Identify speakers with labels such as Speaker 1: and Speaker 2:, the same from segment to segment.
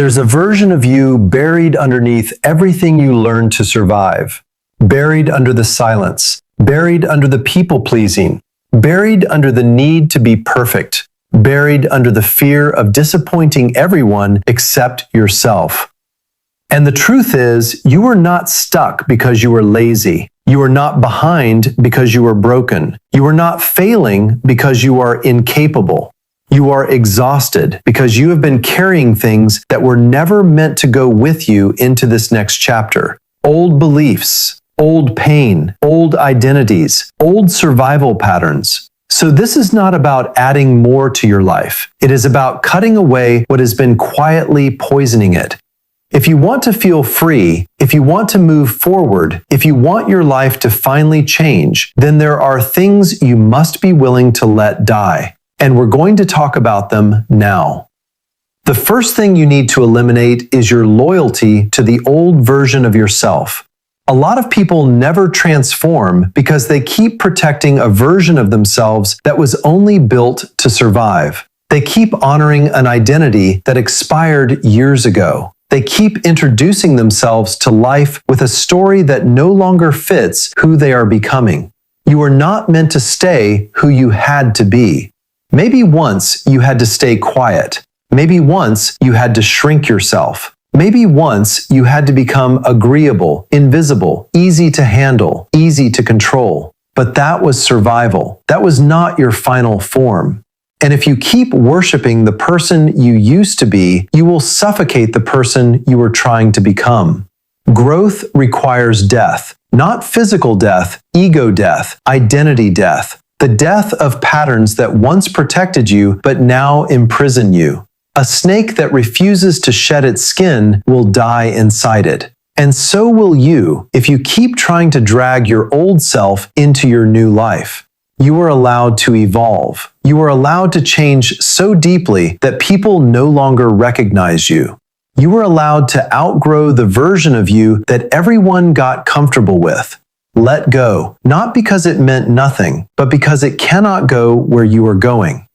Speaker 1: There's a version of you buried underneath everything you learned to survive, buried under the silence, buried under the people-pleasing, buried under the need to be perfect, buried under the fear of disappointing everyone except yourself. And the truth is, you are not stuck because you were lazy. You are not behind because you are broken. You are not failing because you are incapable. You are exhausted because you have been carrying things that were never meant to go with you into this next chapter. Old beliefs, old pain, old identities, old survival patterns. So this is not about adding more to your life. It is about cutting away what has been quietly poisoning it. If you want to feel free, if you want to move forward, if you want your life to finally change, then there are things you must be willing to let die. And we're going to talk about them now. The first thing you need to eliminate is your loyalty to the old version of yourself. A lot of people never transform because they keep protecting a version of themselves that was only built to survive. They keep honoring an identity that expired years ago. They keep introducing themselves to life with a story that no longer fits who they are becoming. You are not meant to stay who you had to be. Maybe once you had to stay quiet. Maybe once you had to shrink yourself. Maybe once you had to become agreeable, invisible, easy to handle, easy to control. But that was survival. That was not your final form. And if you keep worshiping the person you used to be, you will suffocate the person you were trying to become. Growth requires death, not physical death, ego death, identity death. The death of patterns that once protected you but now imprison you. A snake that refuses to shed its skin will die inside it. And so will you if you keep trying to drag your old self into your new life. You are allowed to evolve. You are allowed to change so deeply that people no longer recognize you. You are allowed to outgrow the version of you that everyone got comfortable with. Let go, not because it meant nothing, but because it cannot go where you are going.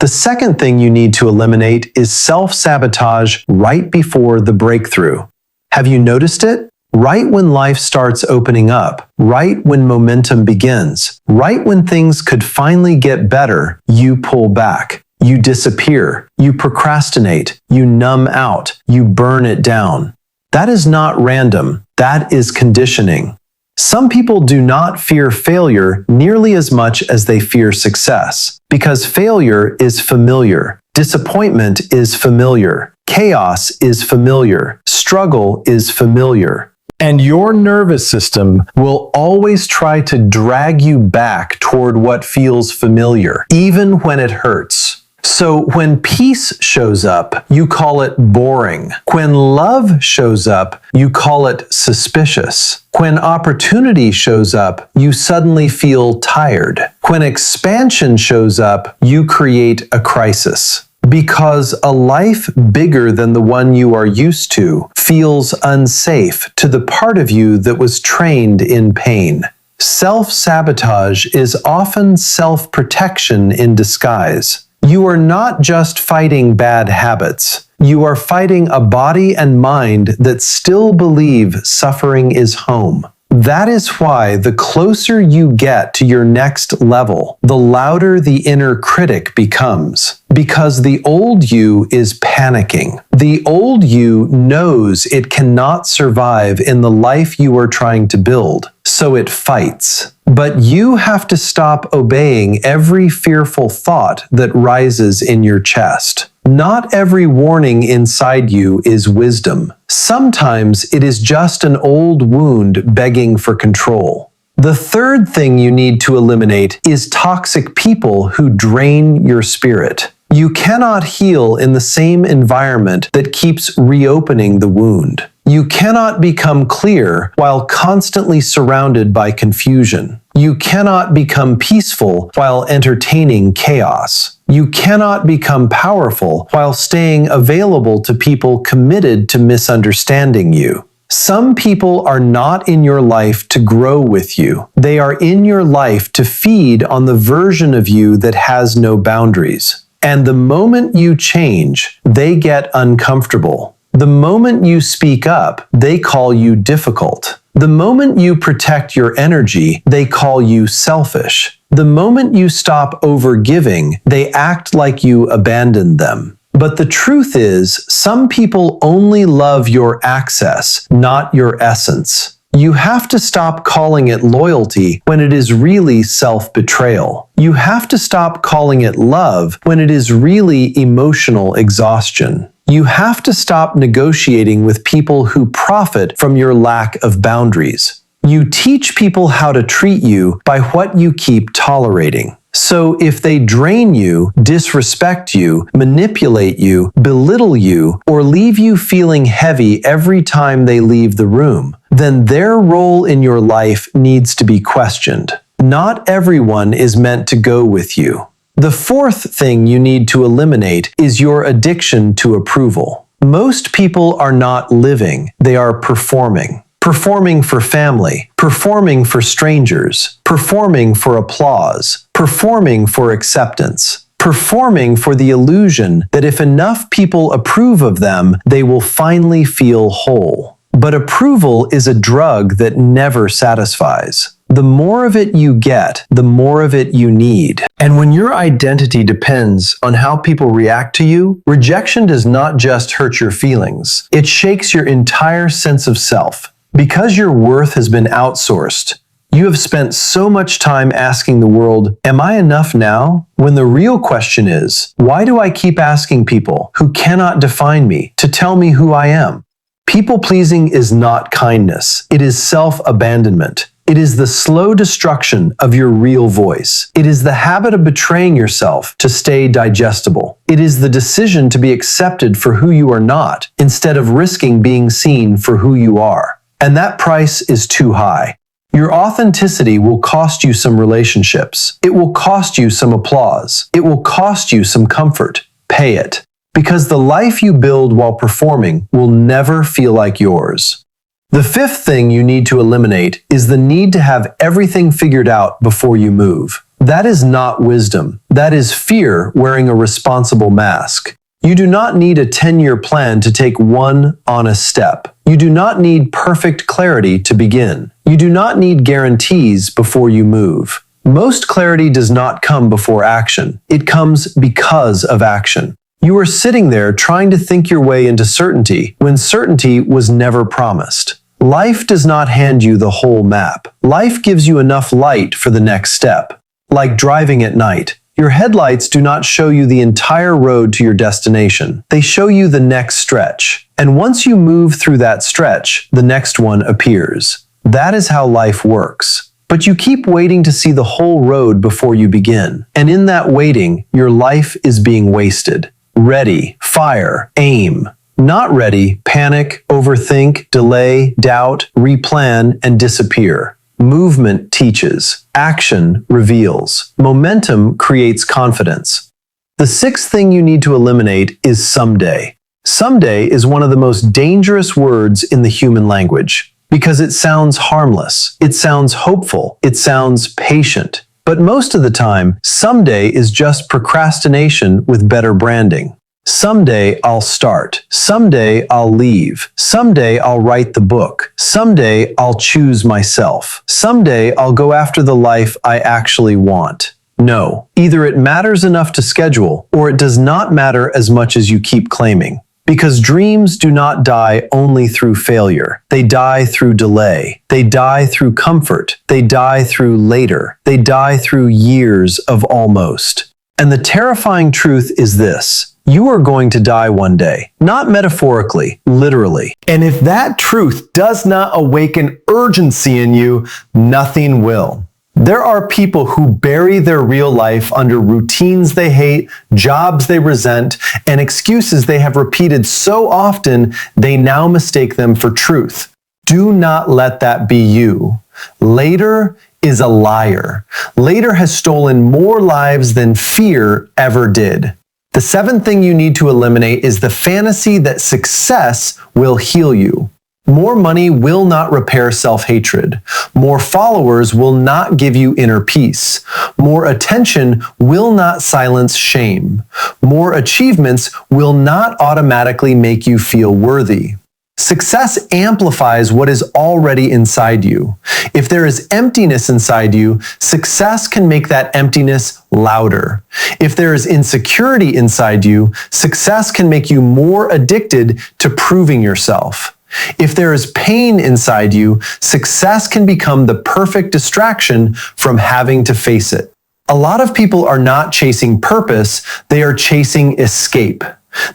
Speaker 1: The second thing you need to eliminate is self-sabotage right before the breakthrough. Have you noticed it? Right when life starts opening up, right when momentum begins, right when things could finally get better, you pull back. You disappear. You procrastinate. You numb out. You burn it down. That is not random. That is conditioning. Some people do not fear failure nearly as much as they fear success, because failure is familiar, disappointment is familiar, chaos is familiar, struggle is familiar. And your nervous system will always try to drag you back toward what feels familiar, even when it hurts. So when peace shows up, you call it boring. When love shows up, you call it suspicious. When opportunity shows up, you suddenly feel tired. When expansion shows up, you create a crisis. Because a life bigger than the one you are used to feels unsafe to the part of you that was trained in pain. Self-sabotage is often self-protection in disguise. You are not just fighting bad habits. You are fighting a body and mind that still believe suffering is home. That is why the closer you get to your next level, the louder the inner critic becomes. Because the old you is panicking. The old you knows it cannot survive in the life you are trying to build, so it fights. But you have to stop obeying every fearful thought that rises in your chest. Not every warning inside you is wisdom. Sometimes it is just an old wound begging for control. The third thing you need to eliminate is toxic people who drain your spirit. You cannot heal in the same environment that keeps reopening the wound. You cannot become clear while constantly surrounded by confusion. You cannot become peaceful while entertaining chaos. You cannot become powerful while staying available to people committed to misunderstanding you. Some people are not in your life to grow with you. They are in your life to feed on the version of you that has no boundaries. And the moment you change, they get uncomfortable. The moment you speak up, they call you difficult. The moment you protect your energy, they call you selfish. The moment you stop overgiving, they act like you abandoned them. But the truth is, some people only love your access, not your essence. You have to stop calling it loyalty when it is really self-betrayal. You have to stop calling it love when it is really emotional exhaustion. You have to stop negotiating with people who profit from your lack of boundaries. You teach people how to treat you by what you keep tolerating. So if they drain you, disrespect you, manipulate you, belittle you, or leave you feeling heavy every time they leave the room, then their role in your life needs to be questioned. Not everyone is meant to go with you. The fourth thing you need to eliminate is your addiction to approval. Most people are not living, they are performing. Performing for family, performing for strangers, performing for applause, performing for acceptance, performing for the illusion that if enough people approve of them, they will finally feel whole. But approval is a drug that never satisfies. The more of it you get, the more of it you need. And when your identity depends on how people react to you, rejection does not just hurt your feelings. It shakes your entire sense of self. Because your worth has been outsourced, you have spent so much time asking the world, "Am I enough now?" When the real question is, why do I keep asking people who cannot define me to tell me who I am? People-pleasing is not kindness. It is self-abandonment. It is the slow destruction of your real voice. It is the habit of betraying yourself to stay digestible. It is the decision to be accepted for who you are not, instead of risking being seen for who you are. And that price is too high. Your authenticity will cost you some relationships. It will cost you some applause. It will cost you some comfort. Pay it. Because the life you build while performing will never feel like yours. The fifth thing you need to eliminate is the need to have everything figured out before you move. That is not wisdom. That is fear wearing a responsible mask. You do not need a 10-year plan to take one honest step. You do not need perfect clarity to begin. You do not need guarantees before you move. Most clarity does not come before action. It comes because of action. You are sitting there trying to think your way into certainty when certainty was never promised. Life does not hand you the whole map. Life gives you enough light for the next step. Like driving at night. Your headlights do not show you the entire road to your destination. They show you the next stretch. And once you move through that stretch, the next one appears. That is how life works. But you keep waiting to see the whole road before you begin. And in that waiting, your life is being wasted. Ready, fire, aim. Not ready, panic, overthink, delay, doubt, replan, and disappear. Movement teaches. Action reveals. Momentum creates confidence. The sixth thing you need to eliminate is someday. Someday is one of the most dangerous words in the human language because it sounds harmless, it sounds hopeful, it sounds patient. But most of the time, someday is just procrastination with better branding. Someday I'll start. Someday I'll leave. Someday I'll write the book. Someday I'll choose myself. Someday I'll go after the life I actually want. No, either it matters enough to schedule, or it does not matter as much as you keep claiming. Because dreams do not die only through failure. They die through delay. They die through comfort. They die through later. They die through years of almost. And the terrifying truth is this. You are going to die one day. Not metaphorically, literally. And if that truth does not awaken urgency in you, nothing will. There are people who bury their real life under routines they hate, jobs they resent, and excuses they have repeated so often they now mistake them for truth. Do not let that be you. Later is a liar. Later has stolen more lives than fear ever did. The seventh thing you need to eliminate is the fantasy that success will heal you. More money will not repair self-hatred. More followers will not give you inner peace. More attention will not silence shame. More achievements will not automatically make you feel worthy. Success amplifies what is already inside you. If there is emptiness inside you, success can make that emptiness louder. If there is insecurity inside you, success can make you more addicted to proving yourself. If there is pain inside you, success can become the perfect distraction from having to face it. A lot of people are not chasing purpose, they are chasing escape.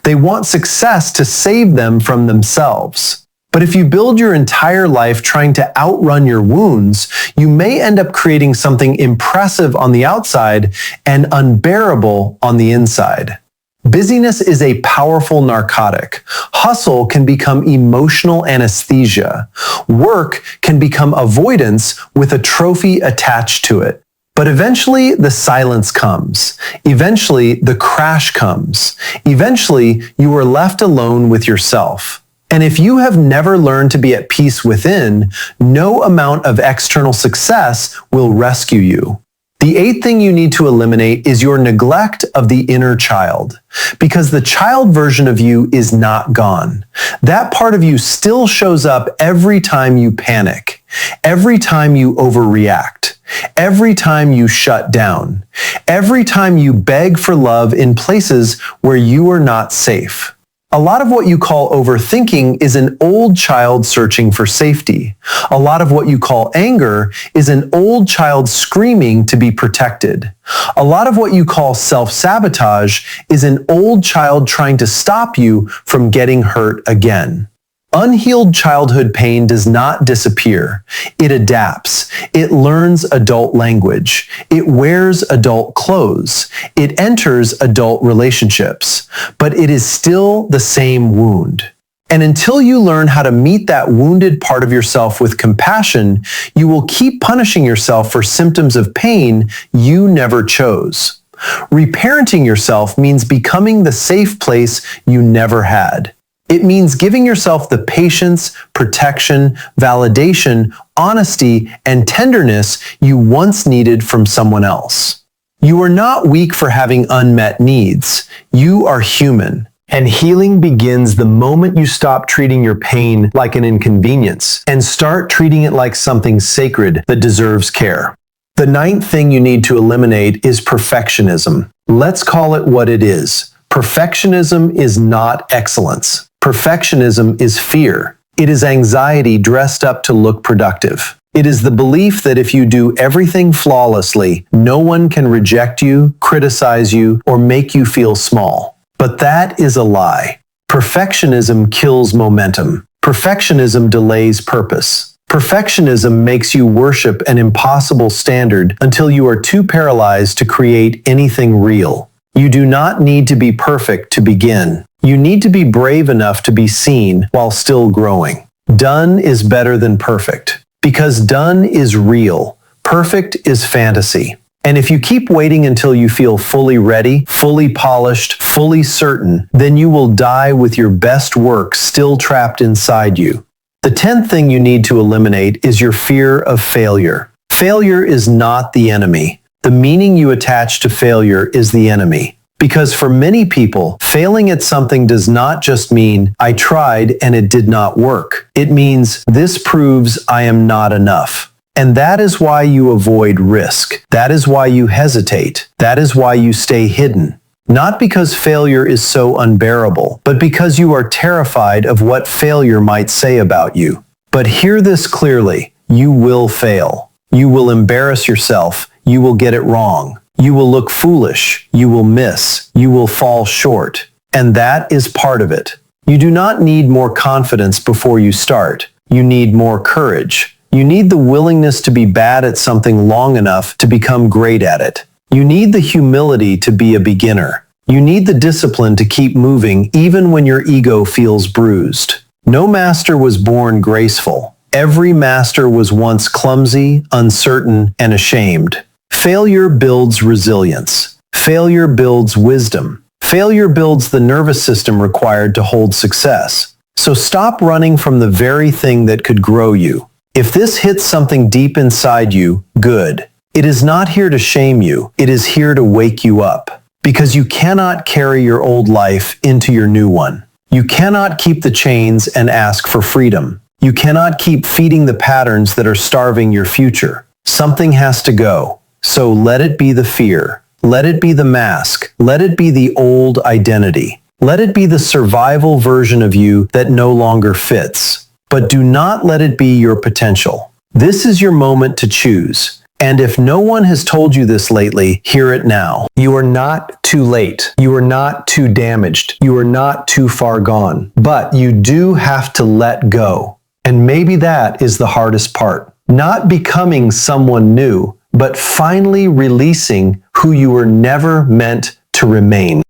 Speaker 1: They want success to save them from themselves. But if you build your entire life trying to outrun your wounds, you may end up creating something impressive on the outside and unbearable on the inside. Busyness is a powerful narcotic. Hustle can become emotional anesthesia. Work can become avoidance with a trophy attached to it. But eventually the silence comes. Eventually the crash comes. Eventually you are left alone with yourself. And if you have never learned to be at peace within, no amount of external success will rescue you. The eighth thing you need to eliminate is your neglect of the inner child, because the child version of you is not gone. That part of you still shows up every time you panic, every time you overreact, every time you shut down, every time you beg for love in places where you are not safe. A lot of what you call overthinking is an old child searching for safety. A lot of what you call anger is an old child screaming to be protected. A lot of what you call self-sabotage is an old child trying to stop you from getting hurt again. Unhealed childhood pain does not disappear. It adapts. It learns adult language. It wears adult clothes. It enters adult relationships. But it is still the same wound. And until you learn how to meet that wounded part of yourself with compassion, you will keep punishing yourself for symptoms of pain you never chose. Reparenting yourself means becoming the safe place you never had. It means giving yourself the patience, protection, validation, honesty, and tenderness you once needed from someone else. You are not weak for having unmet needs. You are human. And healing begins the moment you stop treating your pain like an inconvenience and start treating it like something sacred that deserves care. The ninth thing you need to eliminate is perfectionism. Let's call it what it is. Perfectionism is not excellence. Perfectionism is fear. It is anxiety dressed up to look productive. It is the belief that if you do everything flawlessly, no one can reject you, criticize you, or make you feel small. But that is a lie. Perfectionism kills momentum. Perfectionism delays purpose. Perfectionism makes you worship an impossible standard until you are too paralyzed to create anything real. You do not need to be perfect to begin. You need to be brave enough to be seen while still growing. Done is better than perfect, because done is real. Perfect is fantasy. And if you keep waiting until you feel fully ready, fully polished, fully certain, then you will die with your best work still trapped inside you. The 10th thing you need to eliminate is your fear of failure. Failure is not the enemy. The meaning you attach to failure is the enemy. Because for many people, failing at something does not just mean, I tried and it did not work. It means, this proves I am not enough. And that is why you avoid risk. That is why you hesitate. That is why you stay hidden. Not because failure is so unbearable, but because you are terrified of what failure might say about you. But hear this clearly, you will fail. You will embarrass yourself. You will get it wrong. You will look foolish. You will miss. You will fall short. And that is part of it. You do not need more confidence before you start. You need more courage. You need the willingness to be bad at something long enough to become great at it. You need the humility to be a beginner. You need the discipline to keep moving even when your ego feels bruised. No master was born graceful. Every master was once clumsy, uncertain, and ashamed. Failure builds resilience. Failure builds wisdom. Failure builds the nervous system required to hold success. So stop running from the very thing that could grow you. If this hits something deep inside you, good. It is not here to shame you. It is here to wake you up. Because you cannot carry your old life into your new one. You cannot keep the chains and ask for freedom. You cannot keep feeding the patterns that are starving your future. Something has to go. So let it be the fear. Let it be the mask. Let it be the old identity. Let it be the survival version of you that no longer fits. But do not let it be your potential. This is your moment to choose. And if no one has told you this lately, hear it now. You are not too late. You are not too damaged. You are not too far gone. But you do have to let go. And maybe that is the hardest part. Not becoming someone new, but finally releasing who you were never meant to remain.